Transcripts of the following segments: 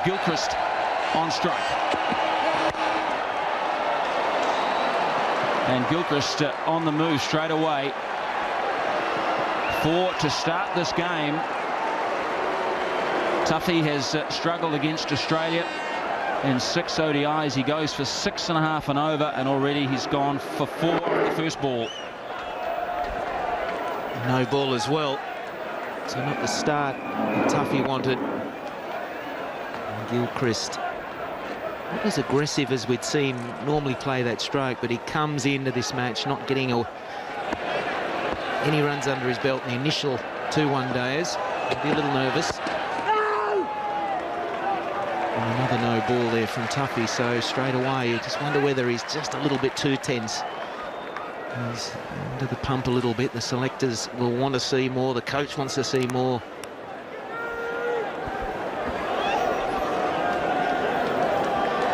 Gilchrist on strike. And Gilchrist on the move straight away. 4 to start this game. Tuffey has struggled against Australia in 6 ODIs. He goes for 6.5 and over, and already he's gone for 4 on the first ball. No ball as well. So not the start Tuffey wanted. Gilchrist not as aggressive as we'd see him normally play that stroke, but he comes into this match not getting any runs under his belt in the initial 2 one-dayers. He'll be a little nervous. And another no ball there from Tuffey, so straight away you just wonder whether he's just a little bit too tense. He's under the pump a little bit. The selectors will want to see more. The coach wants to see more.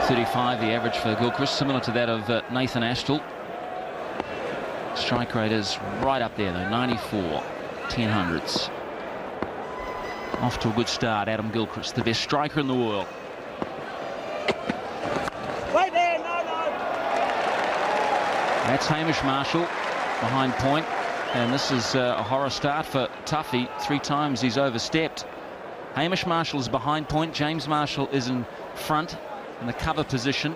.35 the average for Gilchrist, similar to that of Nathan Ashton. Strike rate is right up there though, 94 10/100ths. Off to a good start, Adam Gilchrist, the best striker in the world. Wait there, no. That's Hamish Marshall behind point, and this is a horror start for Tuffey. 3 times he's overstepped. Hamish Marshall is behind point, James Marshall is in front in the cover position.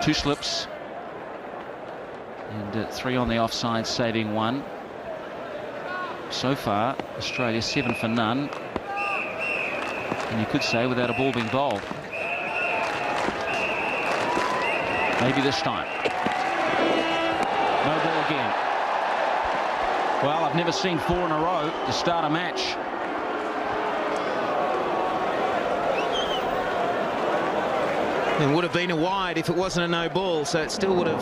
Two slips and 3 on the offside, saving 1. So far Australia 7 for none, and you could say without a ball being bowled. Maybe this time. No ball again. Well, I've never seen 4 in a row to start a match. It would have been a wide if it wasn't a no ball, so it still would have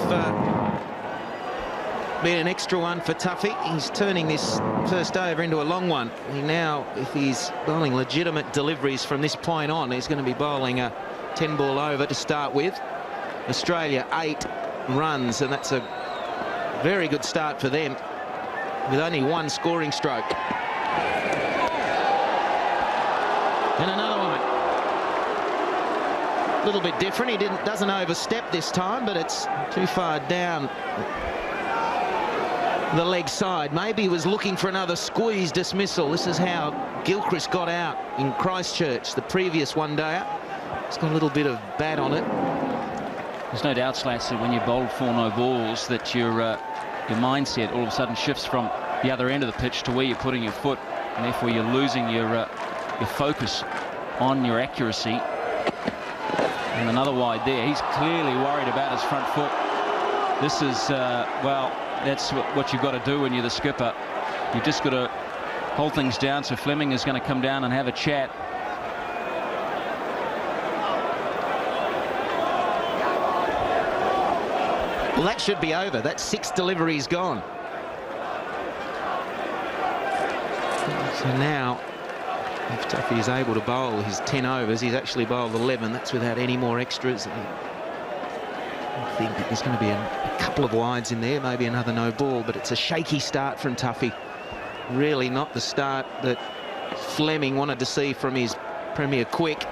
been an extra one for Tuffey. He's turning this first over into a long one. He now, if he's bowling legitimate deliveries from this point on, he's going to be bowling a 10-ball over to start with. Australia 8 runs, and that's a very good start for them, with only 1 scoring stroke. And another one. A little bit different. He doesn't overstep this time, but it's too far down the leg side. Maybe he was looking for another squeeze dismissal. This is how Gilchrist got out in Christchurch, the previous one-dayer. It's got a little bit of bat on it. There's no doubt, Slats, that when you bowled 4 no balls, that your mindset all of a sudden shifts from the other end of the pitch to where you're putting your foot, and therefore you're losing your focus on your accuracy. And another wide there. He's clearly worried about his front foot. This is, well, that's what you've got to do when you're the skipper. You've just got to hold things down. So Fleming is going to come down and have a chat. Well, that should be over. That's 6 deliveries gone. So now, if Tuffey is able to bowl his 10 overs, he's actually bowled 11. That's without any more extras. I think that there's going to be a couple of wides in there, maybe another no ball, but it's a shaky start from Tuffey. Really not the start that Fleming wanted to see from his Premier quick.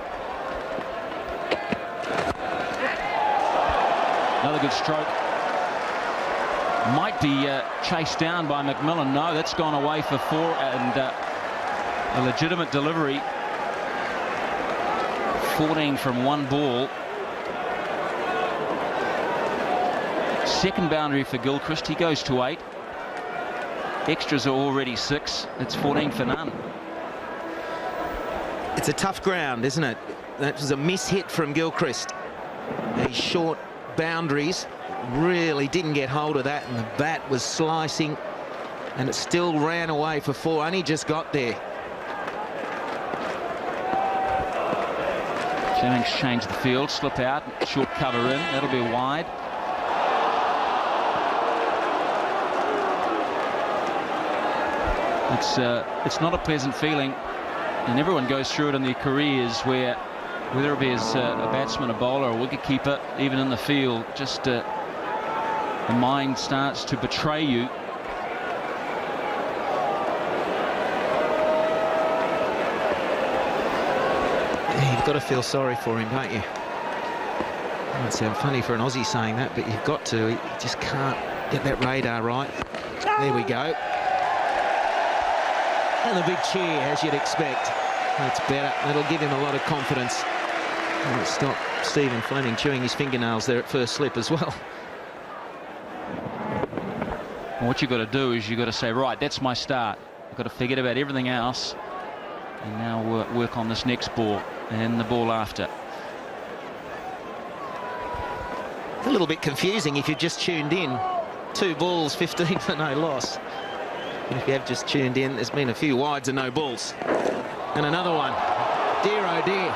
Another good stroke. Might be chased down by McMillan. No, that's gone away for 4, and a legitimate delivery. 14 from 1 ball. Second boundary for Gilchrist. He goes to 8. Extras are already 6. It's 14 for none. It's a tough ground, isn't it? That was a miss-hit from Gilchrist. These short boundaries really didn't get hold of that, and the bat was slicing, and it still ran away for 4. Only just got there. Jennings changed the field, slip out, short cover in. That'll be wide. It's not a pleasant feeling, and everyone goes through it in their careers, where whether it be as a batsman, a bowler, or a wicketkeeper, even in the field, just the mind starts to betray you. You've got to feel sorry for him, don't you? It sounds funny for an Aussie saying that, but you've got to. He just can't get that radar right. There we go. And a big cheer, as you'd expect. That's better. That'll give him a lot of confidence. And stop Stephen Fleming chewing his fingernails there at first slip as well. And what you've got to do is you've got to say, right, that's my start. I've got to forget about everything else and now work on this next ball and the ball after. It's a little bit confusing if you've just tuned in. 2 balls, 15 for no loss. And if you have just tuned in, there's been a few wides and no balls. And another one. Dear, oh dear.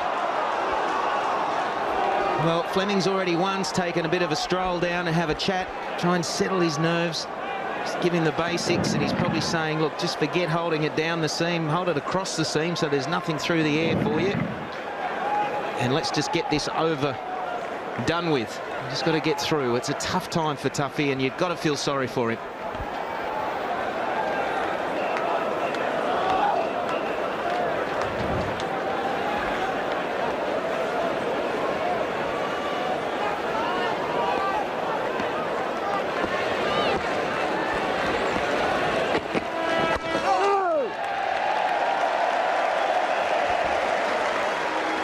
Well, Fleming's already once taken a bit of a stroll down to have a chat, try and settle his nerves, just give him the basics, and he's probably saying, look, just forget holding it down the seam, hold it across the seam so there's nothing through the air for you. And let's just get this over, done with. You just got to get through. It's a tough time for Tuffey, and you've got to feel sorry for him.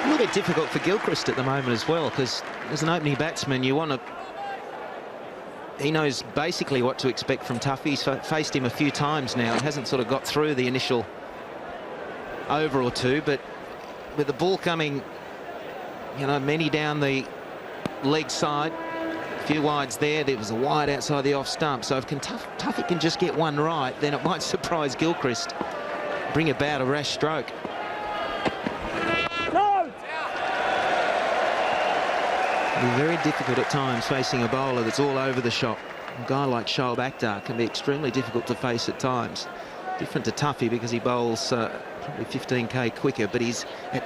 A little bit difficult for Gilchrist at the moment as well, because as an opening batsman you want to... He knows basically what to expect from Tuffey. He's faced him a few times now and hasn't sort of got through the initial over or two, but with the ball coming, you know, many down the leg side, a few wides there was a wide outside the off stump, so if Tuffey can just get one right, then it might surprise Gilchrist, bring about a rash stroke. Very difficult at times facing a bowler that's all over the shop. A guy like Shoaib Akhtar can be extremely difficult to face at times. Different to Tuffey because he bowls probably 15k quicker, but he's at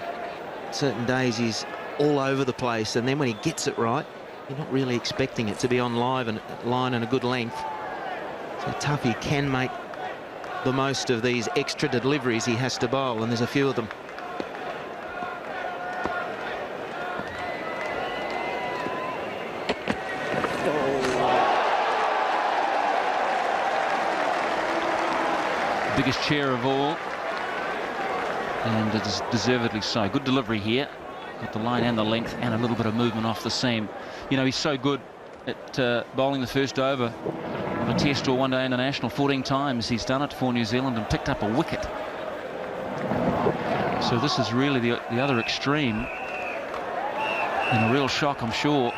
certain days he's all over the place, and then when he gets it right, you're not really expecting it to be on line and a good length. So Tuffey can make the most of these extra deliveries he has to bowl, and there's a few of them. Biggest chair of all, and it is deservedly so. Good delivery here, got the line and the length and a little bit of movement off the seam. You know, he's so good at bowling the first over of a test or one-day international. 14 times he's done it for New Zealand and picked up a wicket. So this is really the other extreme, and a real shock, I'm sure.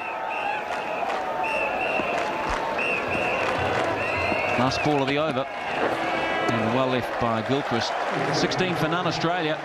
Last ball of the over. And well left by Gilchrist. 16 for none, Australia.